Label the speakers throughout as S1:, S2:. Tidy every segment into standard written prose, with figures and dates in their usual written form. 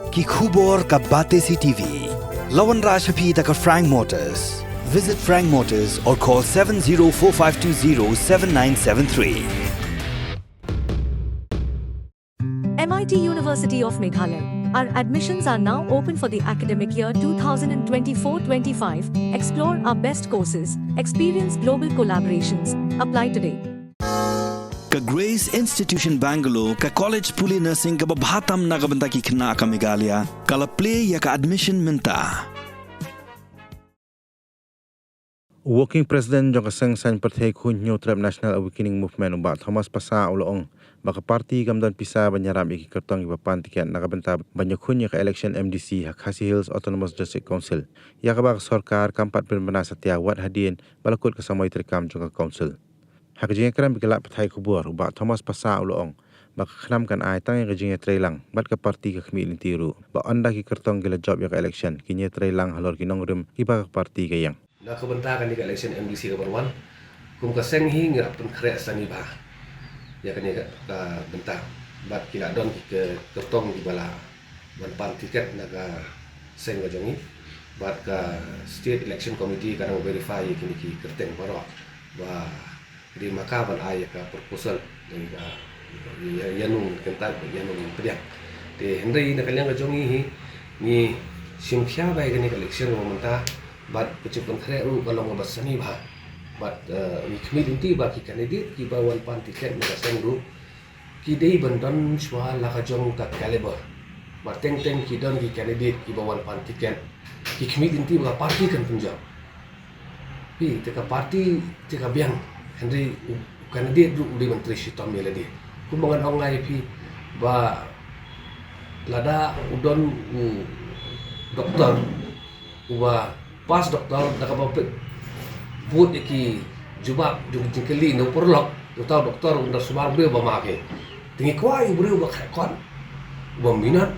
S1: ki khubor ka bate CTV. Lawan Rajaphi taka Frank Motors. Visit Frank Motors or call 7045207973.
S2: MIT University of Meghalaya. Our admissions are now open for the academic year 2024-25. Explore our best courses, experience global collaborations. Apply today.
S1: Ka Grace Institution Bangalore ka College Puli Nursing ka babhatam na kabanta ki khna ka Meghalaya kala play ya ka admission minta.
S3: Working President Jong Kaseng San Perthek Hun New Trap National Awakening Movement ubat Thomas Pasa ulong baka parti gamdan pisa banyaram iki kertong ibapan tiket nakabenta banyak hun ka election MDC Khasi Hills Autonomous District Council ya ka bak sarkar kampat berbana setia wat hadin balakut ka samoi trikam jong council hak jing kram bigelak pathai kubur ubat Thomas Pasa ulong baka khnam kan ai tang ka jing trailang bat ka parti ka khmi lintiru ba anda ki kertong gila job ya ka election kinya trailang halor kinong rim ki bak parti ka yang
S4: nakabenta kan di election MDC kabarwan kum ka seng hi ngirap pen kre sani ba ya kan ya bentar bat kila don ke kertong di bala ban pan tiket naga seng gajongi bat ka state election committee kadang verify kini ki kerteng baro ba di makaban ay ka proposal dari ka yanung kental yanung pediak de hendai nakalyang gajongi hi ni simkhya bai kini election momenta bat kecupun kre ru kalau ngabasani ba but community ba ki candidate ki ba wan pan tiket na seng ru ki dei bandon shwa la ka jong ta caliber ba teng ki don ki candidate ki ba wan pan tiket ki community ba party kan punjab pi te ka party te ka biang henry candidate ru di menteri shitom meladi kumangan ongai pi ba lada udon doktor uba pas doktor nakapapit buat iki jubab jung jingkeli no porlok tahu doktor undar sumar beliau bamake tingi kwai beliau bakon minat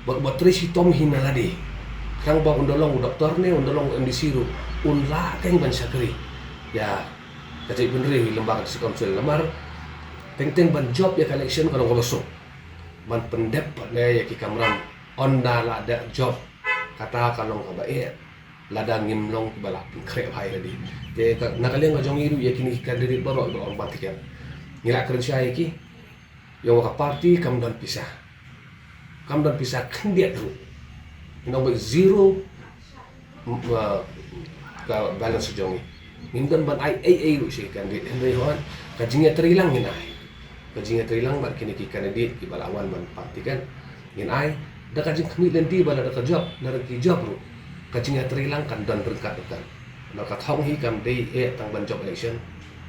S4: bak batrisi tom hinaladi kang ba undolong doktor ne undolong MDC ru unla kang ban sakri ya kacai benri lembaga konsul lemar teng ban job ya collection kalau ngolosok ban pendep ne ya ki kamram onda la da job kata kalau kabae ladang ngimlong balak krep hai tadi te nakaliang ngajong iru ya kini kandidat baru orang patikan ngila kerja iki yang ka parti kam dan pisah kandidat ru nomor 0 ka balance jongi mindan ban ai ru si kandidat hendai hoan kajingnya terilang nginai kajingnya terilang bar kini ki kandidat ki balawan ban patikan nginai da kajing kami lenti bala da job ki job ru kacingnya terilang kan dan berkat kan maka thong hi kam dei tang ban job election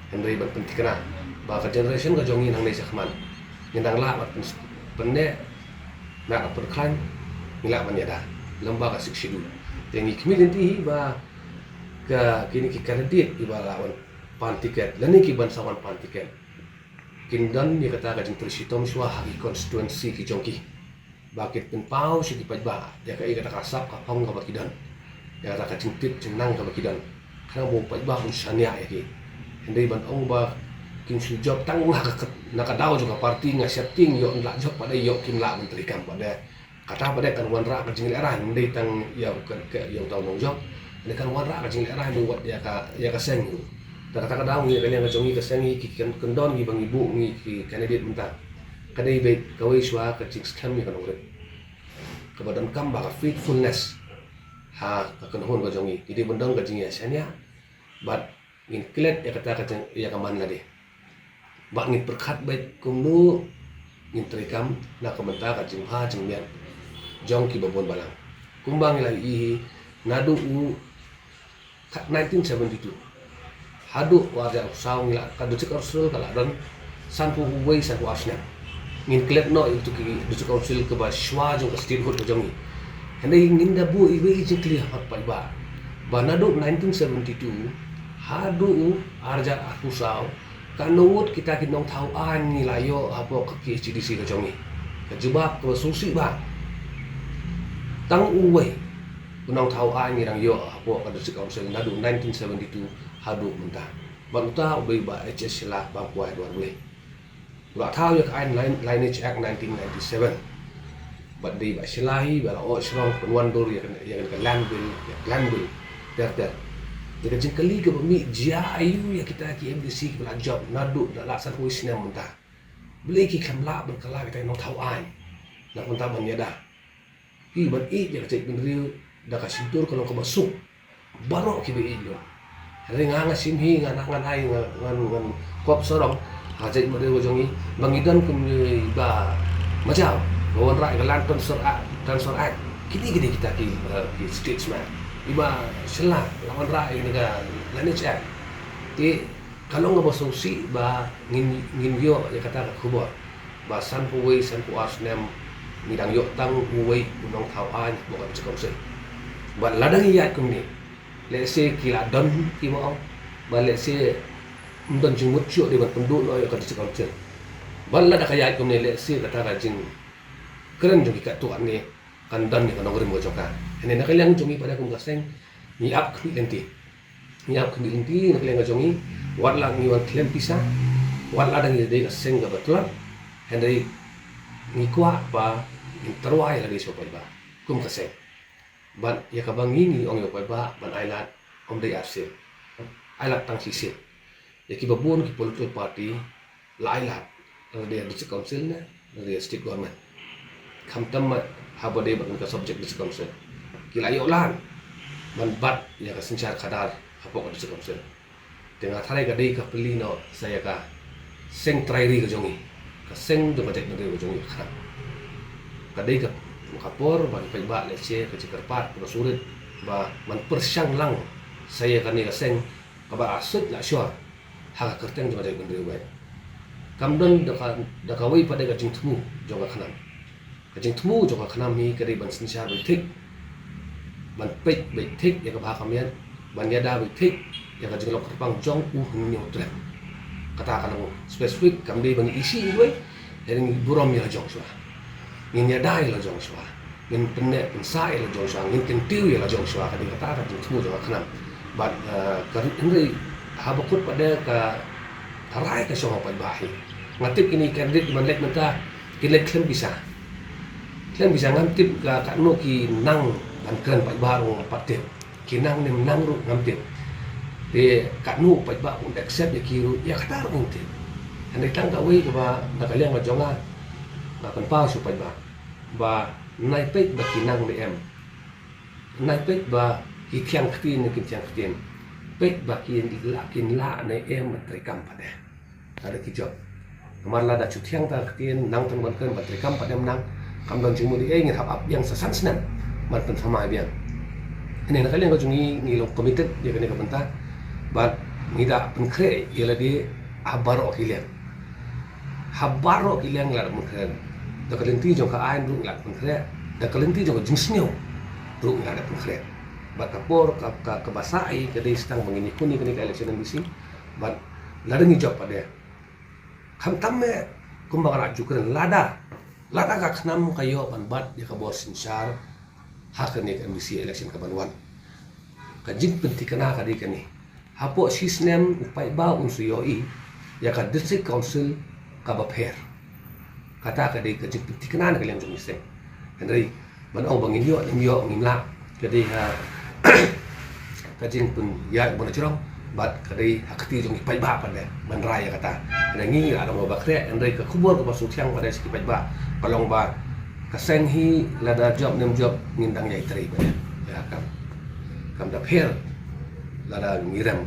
S4: hendai ban pentikna ba ka generation ka jongi nang nei sakman ngendang la bat penne na perklan ngila ban yada lembaga siksidu tengi community ba ka kini ki kandidat iba lawan pan tiket lani ki ban sawan pan tiket kindan ni kata ka jing tersitom swa hagi constituency ki jongki bakit penpau si ba ya ka kata kasap ka pong ka bakidan ya kata cingtip cenang ka bakidan kana mo pa ba kun sanya ya ki hendai ban ong ba kin su job tang nakadaw juga parti nga setting yo nla job pada yo kim la menteri kam pada kata pada kan wan ra ka jing era hendai tang ya kan ke yo taw nong job hendai kan wan ra ka jing era buat ya ka seng kata kadaw ni kan yang jongi ka seng ki kan kendon gi bang ibu ni ki candidate mentah kadai be kawai shwa ka jing scam ni kan ore kebadan kam ba faithfulness ha kan hon ka jongi jadi bendong ka jing ya sanya bat ngin klet ya kata ya kaman ngade bak ngin perkat baik kumnu ngin terikam na komenta ka jing ha jing mian jong ki babon balang kumbang lai i nadu u 1972 hadu warja saung la kadu cek arsul kala don sanpu wei sanpu arsna ngin klet no itu ki du cek arsul ke ba shwa jong ka state hot jongi hendai ngin da bu i wei jing kli hat pa ba banadu 1972 hadu arja aku saw kanut kita kinong tau ani layo apo ke HDC ka jongi ka jubab ko susi ba tang uwe unang tau ani rang yo apo ka district council nadu 1972 hadu mentah bang ta ubei ba HS la bang kuai dua boleh la tau ya kain lineage act 1997 bat di ba selahi ba o shrong penwan dor ya kan landbil der jadi jengkali ke bumi jayu ya kita ki MDC ke job nadu da laksan huis nem muntah beli ki kamla berkala kita no tau ai nak muntah ban yada ki ban i ya cek bin riu da ka sintur kalau ke masuk baro ki be i hari nganga simhi ngana nganai ngan kop sorong ha cek mo dewo jongi bangidan kum ba macam lawan rai galan transfer act kini kita ki statesman iba sela lawan rai negara manage act ti kalau nggak solusi ba ngin yo ya kata kubur ba san puwei san puas nem midang yo tang puwei unong thau an bukan cekong se ba ladang iya kumni let's say kila don ki mo ba let's say mdon jing mut chio de ban pendu no ya kata cekong se ba ladang kaya kumni let's say kata rajin keren jung ka tuan ni kan don ni kan ngori mo joka ene nak liang jungi pada kum gaseng ni ap kni lenti nak liang jungi wat lang ni wat klem pisah wat ladang ni de gaseng ga betulan hendai ni kwa pa terwai lagi sopai ba kum gaseng ban ya ka bangi ni ong yo pai ba ban ailat om de arse ailat tang sisi ya ki babun ki political party la ailat de district council na de state government kam tam haba de ban ka subject district council ki la yo lan ban bat ya ka sencar kadar hapo ka district council tengah tharai ka de ka peli no saya ka seng trairi ka jongi ka seng de batek de ka jongi kha ka de ka kapor ban pai ba le che ka cikar pat ka surit ba man persyang lang saya kan ni ka seng ka ba asut la syua ha ka kerteng de batek de ba kamdon da ka wei pada ka jingtmu jonga khanam ka jingtmu jonga khanam mi ka de ban sencar bai thik ban pek bai thik ya ka ba kamian ban yada bai thik ya ka jinglok terpang jong ni hotel kata kan spesifik kam de bang isi gue hering burom ya jong swa ngin ya dai la jong swa ngin penne sai la jong swa ngin kentiu ya la jong swa ka de kata kan tumu jong khanam bat ka ngri ha bakut pada ka harai ka song pa bahi ngatip ini kandidat manlek menta kilek klem bisa ngantip ka no ki nang ban kren pa baru patit kinang nem nang ru ngantip de kat nu pai ba un accept ya kiru ya kata ru nti andai tang ka wei ka ba na kaliang ma jonga na kan pa su pai ba nai pek ba kinang de em nai pek ba ki thiang khtin ni ki thiang khtin pek ba kin la ne em ma tri kam pa de ada ki job kamar la da chu thiang ta khtin nang tan ban kan ba tri kam pa dem nang kam don chung mu di ngin hap ap yang sasan snan man pen sama biang ini na kaliang ka jungi ni lo committed ya kan ka benta bat nida penkre ialah dia habaro kiliang la penkre da kalenti jong ka ain ru la penkre da kalenti jong jingsnyo ru la penkre bat kapor ka basai ka de stang mengini kuni ka election NBC bat la ni job pada kham tamme kumbang jukren lada ka khnam kayo ban bat ya ka bor sinsar hakane NBC election ka banwan ka jing pentikana ka de kani hapo sisnem upai ba unsuyoi ya ka district council ka bapher kata ka de ka jipti kanan ka lem jong sen hendai ban ong bangin yo ngimla ka de ha ka jing pun ya bon churong bat ka de hakti jong ipai ba pada ban raya kata na ngi ada mo bakre hendai ka kubur ka basu thiang pada ski pai ba kalong ba ka sen hi lada job nem job ngindang yai tri pada ya kam da pher lada ngiram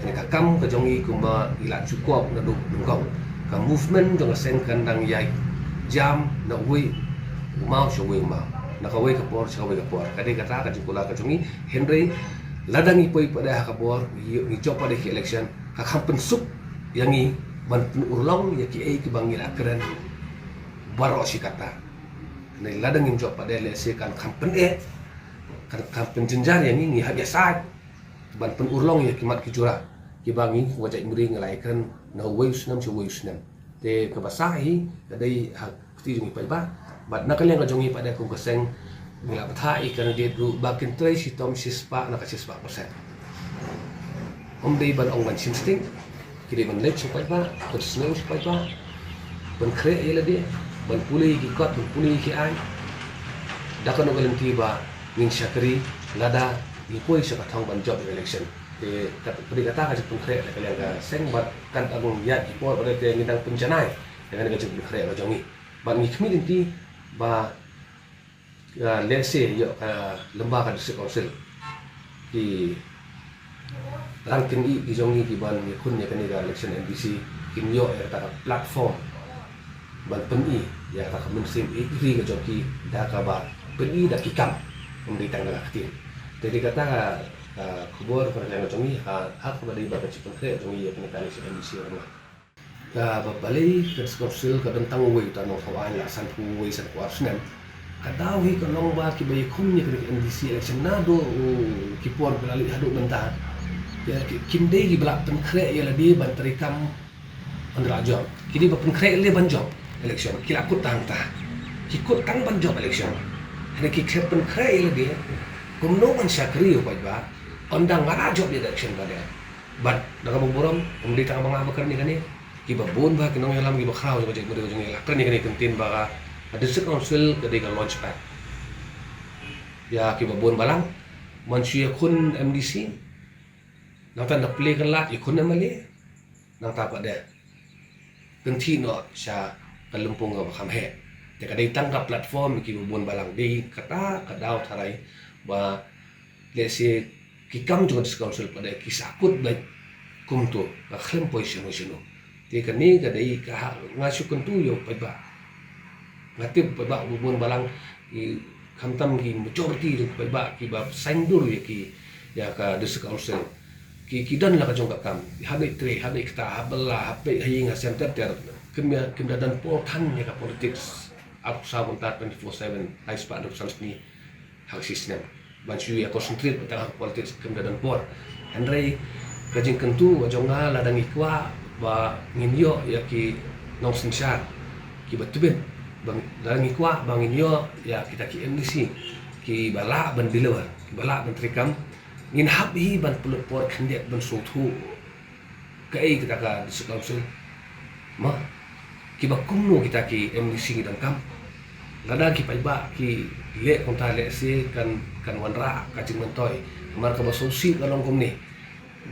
S4: ni ka kam ka jongi kumba ila cukup na du dungkau ka movement jong sen kandang yai jam na wi mau showing ma na ka wi ka por ka de kata ka jukula ka jongi henry ladang ipoi pada ka por ni job pada ki election ka kampen sup yangi ban urlong ya ki ai ki bangil akran baro si kata ni ladang im job pada le se kan kampen kan kampen jenjar yang ni biasa ban pen urlong ya kimat kijura kibangi wajak muri ngelaikan na ways nam te ke basahi dai hak ti jungi pai ba bat na kalian jongi pada ku keseng mila bathai kan dia ru bakin trai si tom sispa na ka sispa persen dei ban ong ban simsting kide ban lek supai ba ter sneu supai ba ban kre ila dia ban pulih ki kot ban pulih ki ai Dakan galanti ba ngin syakri lada ni poi sa kathang ban job election te kata ka konkret la kalian ka seng bat kan agung yat ipor pada te ngidang penjanai dengan ka konkret ka jongi ban ni community ba lese yo lembaga district council di rangkin i jongi di ban ni kun ya kan election NBC kin yo ta platform ban peni ya ta mensim ri ka joki da ka ba peni da kikam memberikan dalam hati. Jadi kata kubur kerana jongi hak pada ibadah cipta kerja jongi ya kena kali NBC orang. Balik ke skopsil ke bentang wei tanah hawan la san wei san kuasnem. Kadawi ke lomba ki bayi kumnya ke NBC election nado kipor belali haduk bentang. Ya kimdei ki belak penkre ya lebih bantarikam andra job. Kini penkre le ban job election. Kila kut tang ta. Kikut tang ban job election. Hanya kita penkre le dia. Kumno man syakri yo ba. Ondang ngara job election pada. But dalam buram kemudian tang bang abakar ni kan ni. Kiba bon ba kinong yalam kiba khaw ba jek mo jeng yalam. Kan ni kan kentin ba district council kedai ka launch pad. Ya kiba bon balang manusia kun MDC. Nang tan da play kan lat ikun amali. Nang ta pa de. Kenti no sya kalumpung ga kham he. Te kadai tangkap platform kiba bon balang dei kata kadau tharai ba lesi kikam juga district council pada kisakut baik kum tu ka khlem position no. Te kani kadai ka ngasu kentu yo pa ba. Ngatip pa ba bon balang i khamtam ki majority pa ba ki ba saindur ya ki ya ka district council kidan la ka jong kam hadai tre hadai kata habla hape hinga center ter kimda dan po than ya ka politics up sa 24/7 ai spa do salsni hak sistem bansu ya concentrate pada politics kimda dan por andrei kajing kentu wajonga la dang ikwa ba nginyo ya ki nong sinsar ki batubin bang dang ikwa bang nginyo ya kita ki MDC ki bala ban bilawa ki bala ban trikam ngin habi ban pulut por khandiak ban sotu kai kita ka disekausul ma ki bakumno kita ki MDC dan kam lada ki paiba ki le konta le se kan wanra ka cing mentoy mar ka basosi kalong komni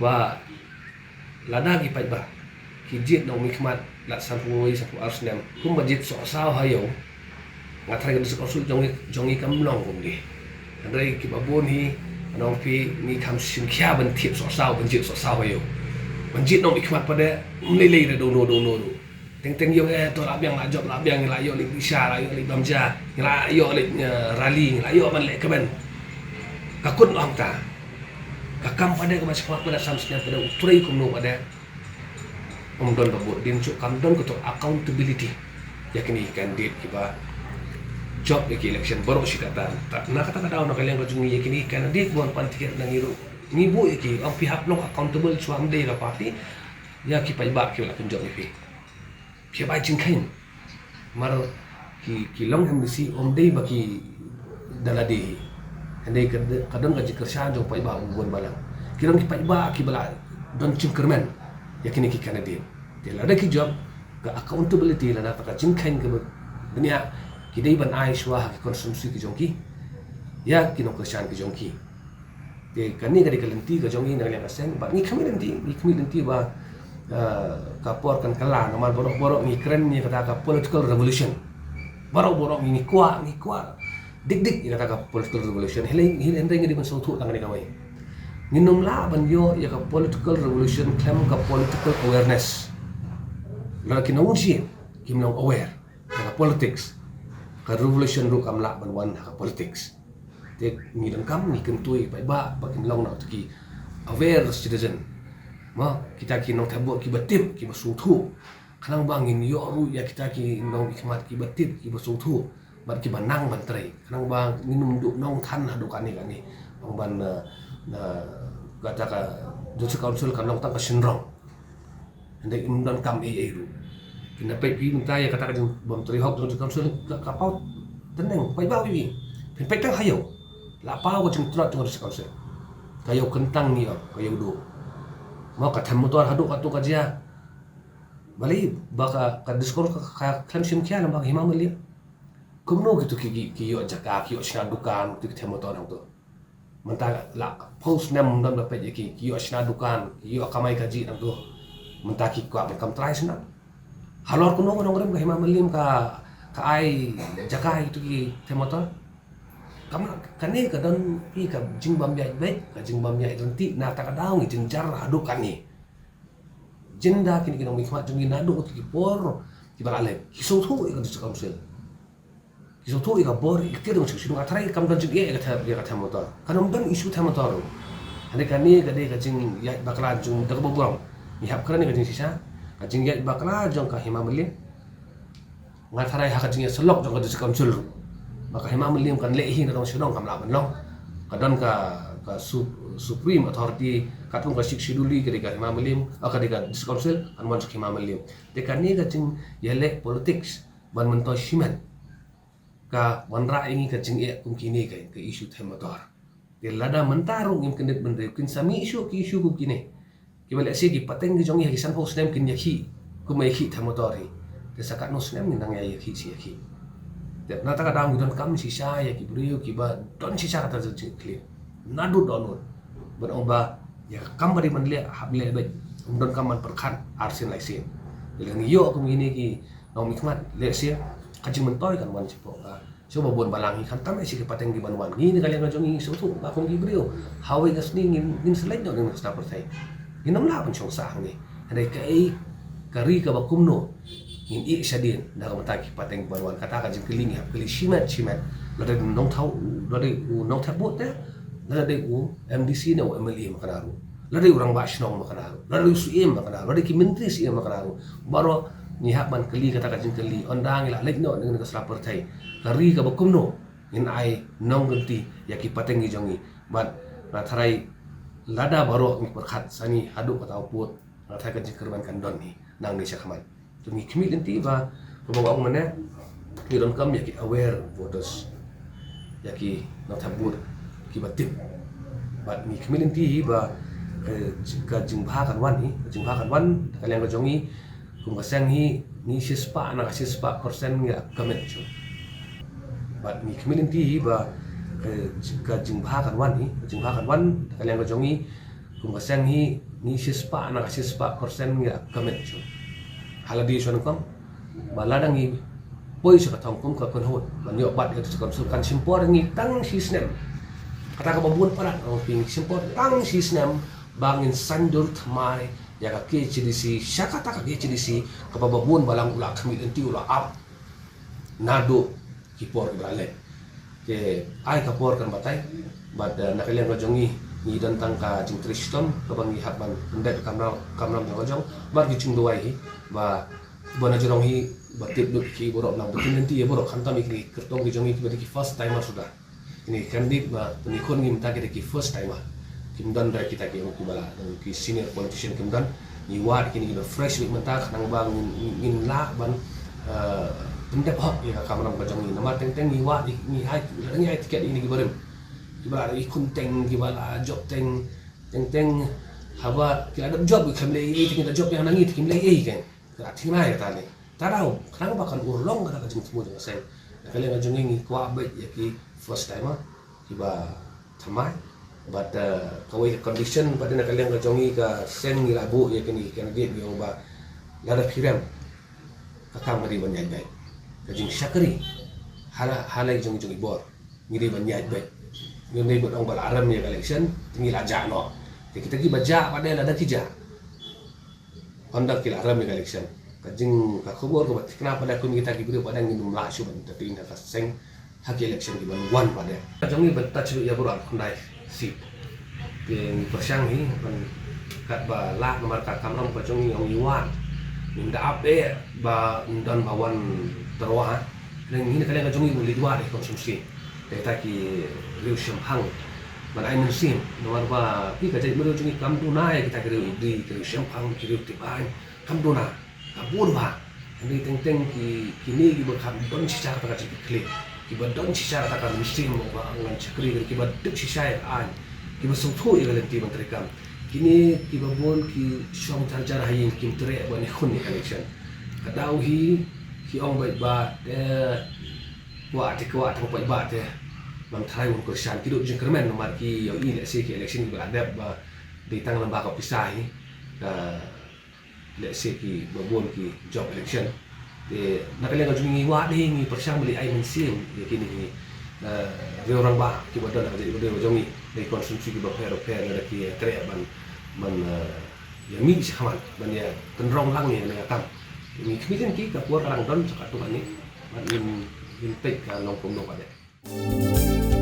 S4: ba lada ki paiba ki jit no mikmat la sampui sapu arsnem kum bajit so saw hayo ngathai ka disekausul jongi kam long komni andai ki babon hi nong pi ni kam sin kya ban tip so saw ban jit so saw hayo ban jit no mikmat pada lele do no teng yo to labiang la job labiang la yo li isha la yo li bamja la yo li rally la yo man le kaben kakut long ta kakam pada ke masuk pada samsnya pada utrai kumno pada don babut din cu kam don ko accountability yakni candidate kiba job ki election baru si kata na kata daw na kalian ko jungi yakni candidate buang pantiket nang iru ni bu ki ang pihak no accountable suam de la party ya ki paiba ki la kunjong ipi ki bai jingkain mar ki long MDC om dei baki dalade andai kadang gaji kerja jong paiba buan balang ki long ki paiba ki bala don cingkermen yakini ki candidate dia ada ki job ke accountability la ta jingkain ke dunia ki dei ban ai shwa ki konsumsi ki jongki ya ki no kerja ki jongki te kani ga dikalenti ga jongi nang ka sen ba ni kami nanti ba kapor kan kala nomor borok-borok ni keren ni kata ka political revolution borok-borok ni kuat dik kata ka political revolution hiling ending di masuk tu tang ni kawai nginum la ban yo ya ka political revolution claim ka political awareness la kinong si kinong aware ka politics ka revolution ru kam la ban wan ka politics te ni dan kam ni kentui ba pakin long na ki aware citizen ma kita ki nong tabuk ki batip ki basutu kanang bangin yo ru ya kita ki nong hikmat ki batip ki basutu bat ki banang bantrai kanang bang minum duk nong than hadu kani bang ban na kata ka district council kan nong tang ka sinrong ndai imdan kam ru kina pe pi minta ya kata ka bang tri hok district council ka pau teneng pai ba wi pen pe tang hayo la pau ko chung trot district council kayo kentang ni kayo du mau kata motor haduk atau kerja balik baka ka diskor ka klaim sim kia nang himam li kumno gitu ki yo jaka ki yo shna dukan tu ke motor nang tu mentah la post nem dan dapat ki yo shna dukan ki yo kamai kaji nang tu mentah ki kwa kam try sna halor kumno nong rem ka hima melim ka ai jaka itu ki te motor kam kane ka don pi ka jing bam ya be ka jing bam ya don ti na ta ka daung jing jar adu kan ni jinda kini kinong mikmat jung ginado ki por ki balale ki so thu ka dis council ki so thu ka bor ki dong sing sing atrai kam don jing ye ka ta motor kanong don isu ta motor ane kani ka de ka jing ya bakla jung ta bobong ni hap kran ni ka jing sisa ka jing ya bakla jong ka hima melim ngatharai ha ka jing selok jong ka dis council maka hima melim kan lehi na dong sidong kam la ban long kadon ka supreme authority katong ka siksiduli ketika hima melim ketika dis council an wan hima melim dekani ka jing yele politics ban mentoy siman ka wan ra ingi ka jing e kum kini ka isu themator de lada mentarung im kendet bende kin sami isu ki isu kum kini ki bale si ki pateng ki jong ya san ho snem kin yakhi kum yakhi themator hi de sakat no snem nang ya yakhi si yakhi de nata ka dang don kam si sha ya ki brio ki ba don si sha kata jing clear nadu donut berong ba ya kam bari man le hab le ba don kam man perkhat arsin lai sin dengan yo kum ini ki nong mikmat le sia kajing mentoy kan wan sipo ka so babon balangi kan tam isi pateng di banwan ni kalian ka jongi so tu ba kum gibrio hawe gas ni ngin selai no dengan sta pertai inam la pun chong sang ni ada kai kari ka ba kumno ngin i sadin da ka mataki pateng banwan kata ka jing keling ya keli simat la de nong thau la de nong thabot te la de MDC na MLA makanaru la de urang basnong makanaru la de USM makanaru la de ki menteri si makanaru baro ni hak ban keli kata ka jing keli ondang ila lek no dengan ka slapper thai kari ka bakum no in ai nong ganti ya ki pateng gi jongi bat na tharai lada baro mi perkhat sani hadu ka tau put na thai ka jing kerban kan don ni nang ni syakman tu mi kimi ganti ba bawa ong mana ni don kam ya ki aware voters ya ki na thabut ki batip bat mi kimi ganti ba ka jing bha kan wan ni jing bha kan wan kalian ka jongi kum kasang hi ni sispa na sispa persen ya kamet chu bat mi community ba ka jing bha kan wan ni jing bha kan wan kalian ka jongi kum kasang hi ni sispa na sispa persen ya kamet chu haladi shon kam baladang hi poi sa kathong kum ka kon hot man yo bat ka kam su kan simpor ngi tang sisnem kata ka babun parat ang ping simpor tang sisnem bangin sandur thamai ya ka KCDC syakata ka KCDC kapababun balang ula kami enti ula up nado kipor ibrale ke ai kapor kan batai bad nakalian ka jongi ni tentang ka jing tristom kabangi hatban pendet kamram ka jong bar gicing doai hi ba bona jorong hi batip duk ki borok nang betin enti ya borok khantam ikri kertong ki jongi ki first timer sudah ini kandid ba ni kon ngi mta ki first timer kimdan dari kita ki bala ki senior politician kimdan ni wat kini kita fresh with mata nang bang in la ban pendep hok ya kamera bajang ni nama teng ni wat ni hai tiket ini ki barem ki bala i kunteng ki bala job teng hawa ki ada job ki mle i kita job yang nangi ki mle i kan ka thimai ta ni ta dau khang bakal urlong ka ka jing temu dengan sen kalian ngajung ni kwa bet ya ki first timer ki ba thamai but kawai condition pada nak kalian kajongi ka sen ni labu ya kini kan dia biong ba lada piram kakam mari ban yai bai kajing syakri halai jong ibor ngiri ban yai bai ngene bot ong bal aram ya election tingi laja no kita ki baja pada lada kija honda ki aram ya election kajing ka khobor ko kenapa pada kun kita ki beri pada ngin la shu ban tapi na ka seng hak election ki ban wan pada kajongi ban touch ya bro kundai sip yang persang hi kan kat ba la nomor ka kamram ko jong yong yuan minda ape ba dan bawan terwa nang ini kalian ka jong yong lidwa de konsumsi data ki riu shempang man ai men sim nomor ba pi ka jai mero jong kam tu na kita ki riu di ki shempang ki riu tibai kam tu na kabur ba ini teng ki kini ki ba kam don si cara ta ka klik ki ba don si cara ta ka sim ba ngan chakri ki ba dik si sai an ki ba sungthu i galanti menteri kam kini ki ba bon ki shong tarjar hayin kim tre ba ni khun ni election kadau hi ki ong ba kuat tang pai ba te man thai un ko shan ki do jing kermen nomar ki yo i le se ki election ba ada ba di tang lembaga pisah ni le se ki babon ki job election de nakale ngajung ngi wa de ngi persang beli ai mensim ya kini ni dia orang ba ki bodo nak jadi bodo jongi dari konsumsi ki ba pero ada ki kre ban ya mi si khaman ban ya tenrong lang ni na tam mi kemitin ki ka puar lang don sakatu ani ban in pek ka long pom no ba de